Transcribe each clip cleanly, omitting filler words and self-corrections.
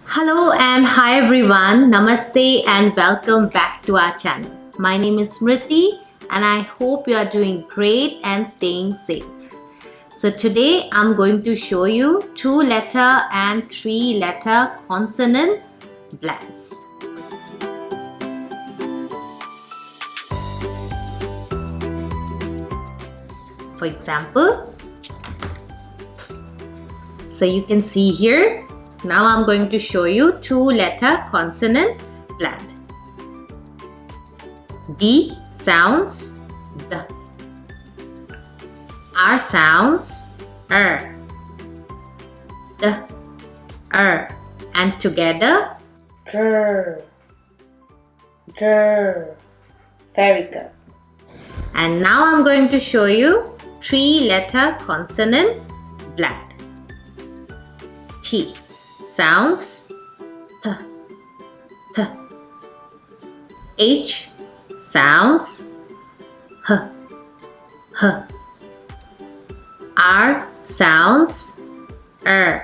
Hello and hi everyone. Namaste and welcome back to our channel. My name is Smriti and I hope you are doing great and staying safe. So today I'm going to show you 2-letter and 3-letter consonant blends. For example, so you can see here, now I'm going to show you 2-letter consonant blend. D sounds the. R sounds the, and together dr, dr. Very good. And now I'm going to show you 3-letter consonant blend. T sounds th, th. H sounds h, h. R sounds th,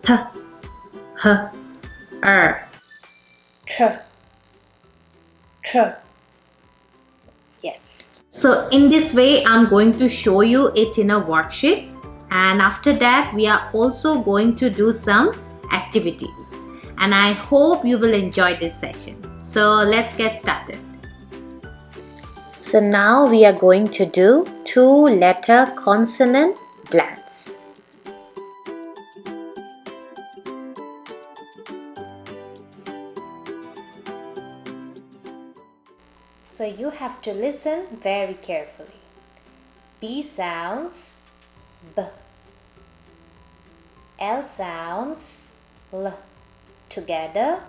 h, tr, tr. Yes. So in this way, I'm going to show you it in a worksheet, and after that we are also going to do some activities, and I hope you will enjoy this session. So let's get started. So now we are going to do 2-letter consonant blends. So you have to listen very carefully. B sounds B. L sounds L. Together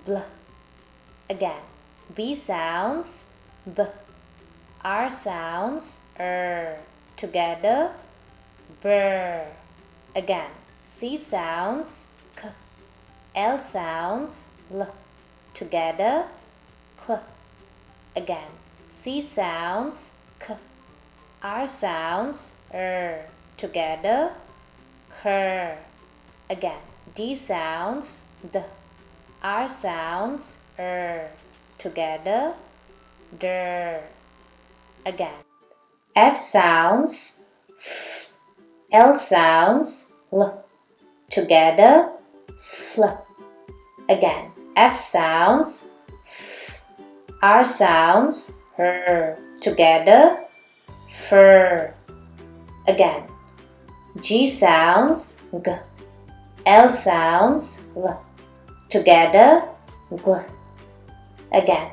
bl. Again. B sounds B. R sounds Together brr. Again. C sounds K. L sounds L. Together cl. Again. C sounds K. R sounds Together cr. Again. D sounds D. R sounds Together der. Again. F sounds f. L sounds l. Together fl. Again. F sounds f. R sounds r. Together fur. Again. G sounds g. L sounds l. Together gl. Again.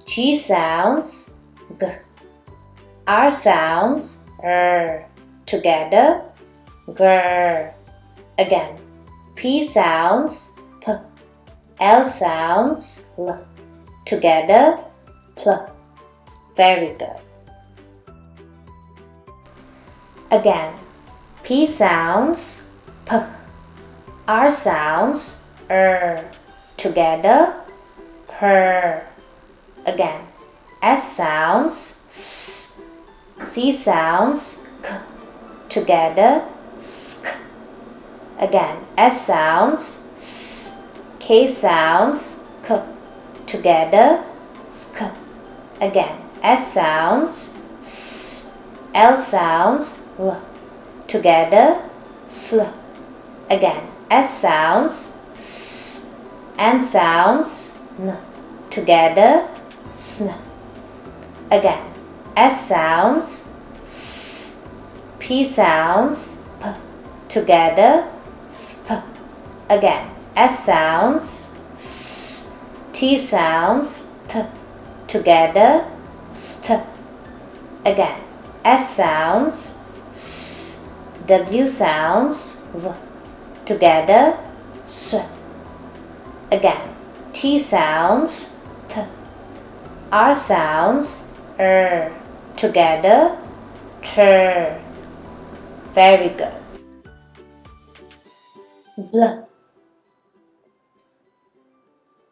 G sounds g. R sounds r. Together gr. Again. P sounds p. L sounds l. Together pl. Very good. Again. P sounds p. R sounds Together per. Again. S sounds s. C sounds k. Together sk. Again. S sounds s. K sounds k. Together sk. Again. S sounds s. L sounds l. Together sl. Again. S sounds s. N sounds n. Together sn. Again. S sounds s. P sounds p. Together sp. Again. S sounds s. T sounds t. Together st. Again. S sounds s. W sounds v. Together s. Again. T sounds t. R sounds Together tr. Very good. Bl.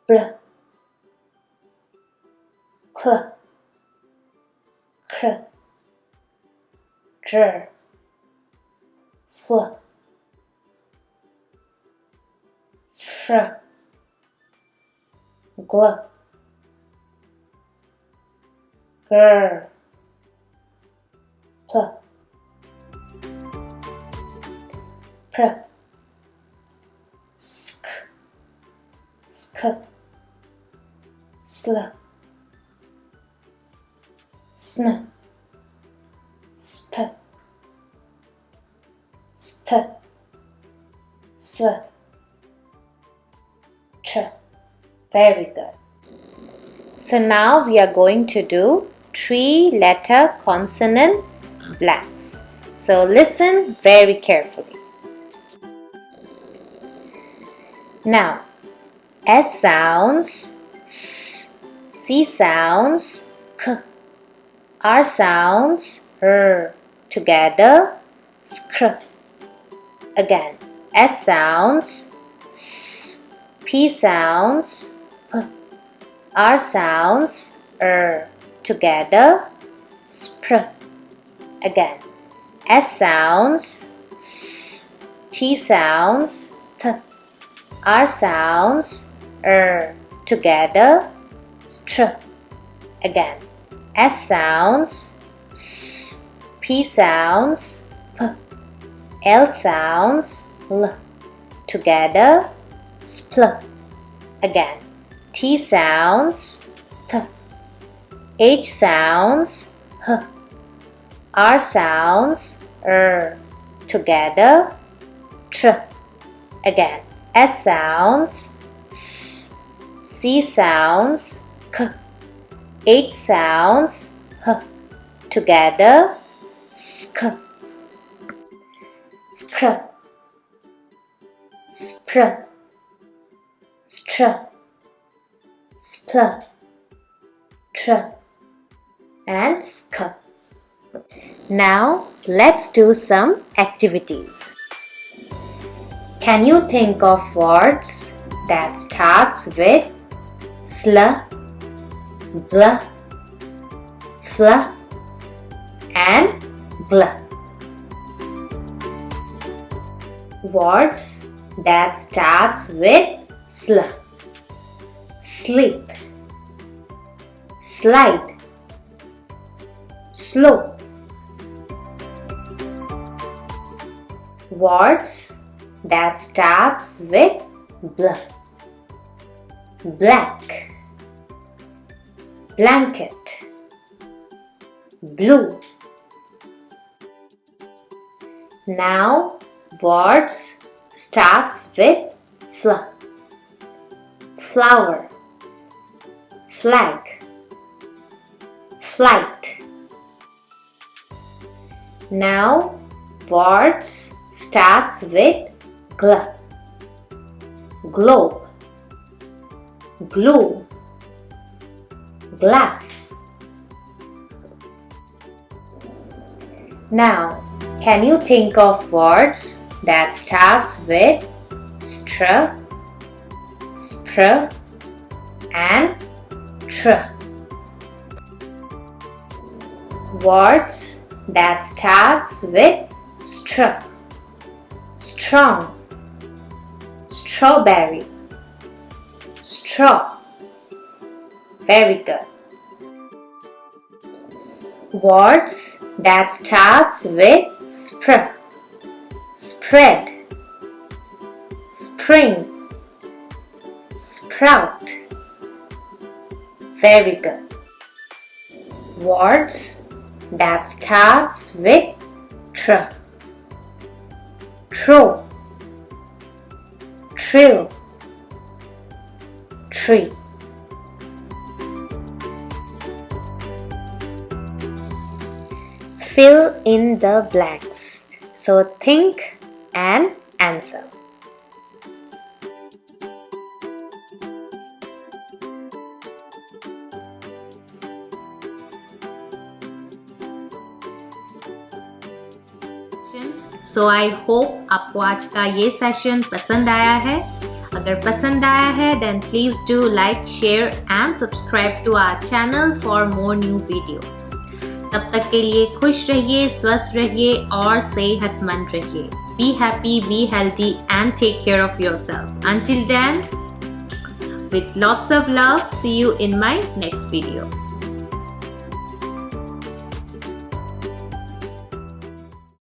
Bl. Cl. Cr. Dr. Fl. pr, gl, gr, pl, pr, sk, sk, sl, sn, sp, st, sw, tr. Very good. So now we are going to do 3-letter consonant blends. So listen very carefully. Now, S sounds S, C sounds K, R sounds R. Together, skr. Again, S sounds S, P sounds P, R sounds R. Together, spr. Again, S sounds S, T sounds T, R sounds R. Together, str. Again, S sounds S, P sounds P, L sounds L. Together, spl. Again, T sounds T, H sounds H, R sounds R. Together, tr. Again, S sounds S, C sounds K, H sounds H. Together, sk, skr, spr, str, spl, tr, and sk. Now let's do some activities. Can you think of words that starts with sl, bl, fl, and bl? Words that starts with sl: sleep, slide, slow. Words that starts with bl: black, blanket, blue. Now words starts with fl: flower, flag, flight. Now words starts with gl: globe, glue, glass. Now, can you think of words that starts with str, spr, and tr? Words that starts with str: strong, strawberry, straw. Very good. Words that starts with spr: spread, spring, sprout. Very good. Words that starts with tr: throw, trill, tree. Fill in the blanks. So think and answer. So I hope आपको आज का ये session पसंद आया है. अगर पसंद आया है then please do like, share and subscribe to our channel for more new videos. तब तक के लिए खुश रहिए, स्वस्थ रहिए और सेहतमंद रहिए. be happy, be healthy, and take care of yourself. Until then, with lots of love, see you in my next video.